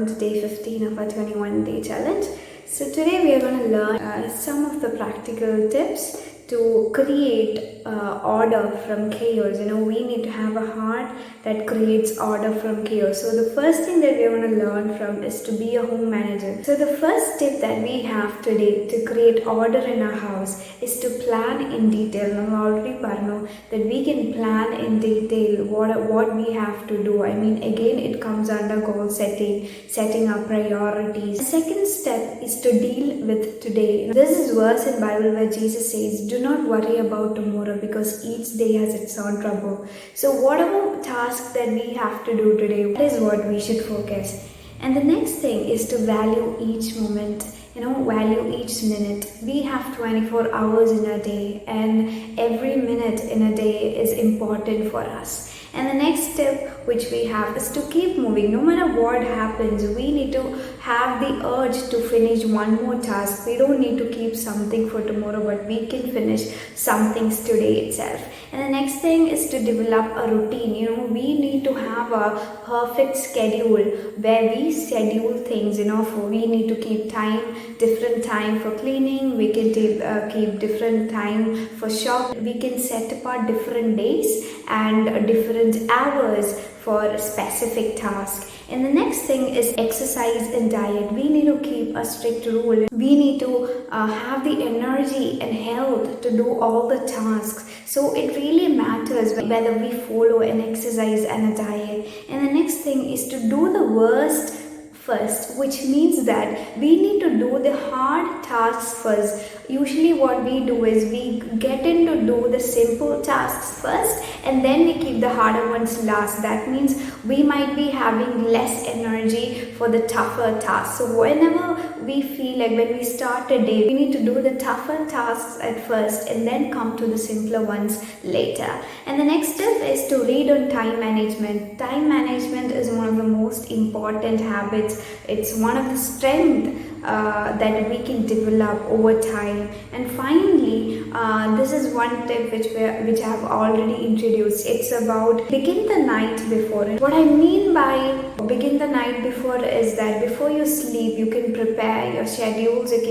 welcome to day 15 of our 21-day challenge. So today we are going to learn some of the practical tips to create order from chaos. We need to have a heart that creates order from chaos. So the first thing that we are going to learn from is to be a home manager. So the first tip that we have today to create order in our house is to plan in detail. Now already parno that we can plan in detail what we have to do. Again, it comes under goal setting our priorities. The second step is to deal with today. This is verse in Bible where Jesus says, "Do not worry about tomorrow because each day has its own trouble." So whatever task that we have to do today, that is what we should focus. And the next thing is to value each moment. Value each minute. We have 24 hours in a day, and every minute in a day is important for us. And the next step which we have is to keep moving. No matter what happens, we need to have the urge to finish one more task. We don't need to keep something for tomorrow, but we can finish some things today itself. And the next thing is to develop a routine. We need to have a perfect schedule where we schedule things. We need to keep different time for cleaning. We can keep different time for shop. We can set apart different days and different hours for a specific task. And the next thing is exercise and diet. We need to keep a strict rule. We need to have the energy and health to do all the tasks. So it really matters whether we follow an exercise and a diet. And the next thing is to do the worst first, which means that we need to do the hard tasks first. Usually what we do is we get into do the simple tasks first and then we keep the harder ones last. That means we might be having less energy for the tougher tasks. So whenever we feel like when we start a day, we need to do the tougher tasks at first and then come to the simpler ones later. And the next step is to read on time management. Time management is one of the most important habits. It's one of the strengths that we can develop over time. And finally, this is one tip which I have already introduced. It's about begin the night before. What I mean by begin the night before is that before you sleep, you can prepare your schedules, you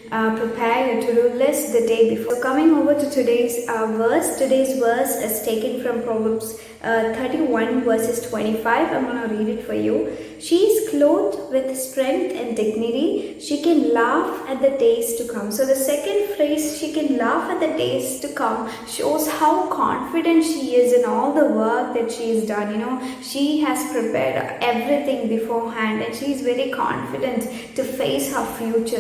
can prepare your to-do list the day before. So coming over to today's verse. Today's verse is taken from Proverbs 31 verses 25. I'm going to read it for you. She is clothed with strength and dignity. She can laugh at the days to come. So the second phrase, she can laugh at the days to come, shows how confident she is in all the work that she has done. She has prepared everything beforehand and she is very confident to face her future.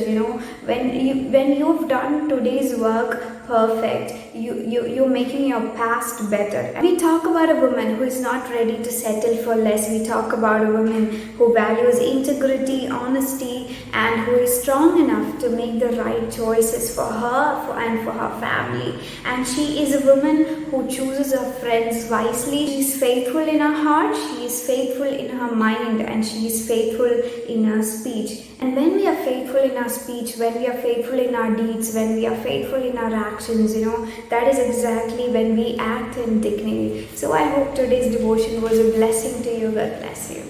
When you've done today's work perfect, you're making your past better. We talk about a woman who is not ready to settle for less. We talk about a woman who values integrity, honesty, and who is strong enough to make the right choices for her and for her family. And she is a woman who chooses her friends wisely. She is faithful in her heart, she is faithful in her mind, and she is faithful in her speech. And when we are faithful in our speech, when we are faithful in our deeds, when we are faithful in our actions, that is exactly when we act in dignity. So I hope today's devotion was a blessing to you. God bless you.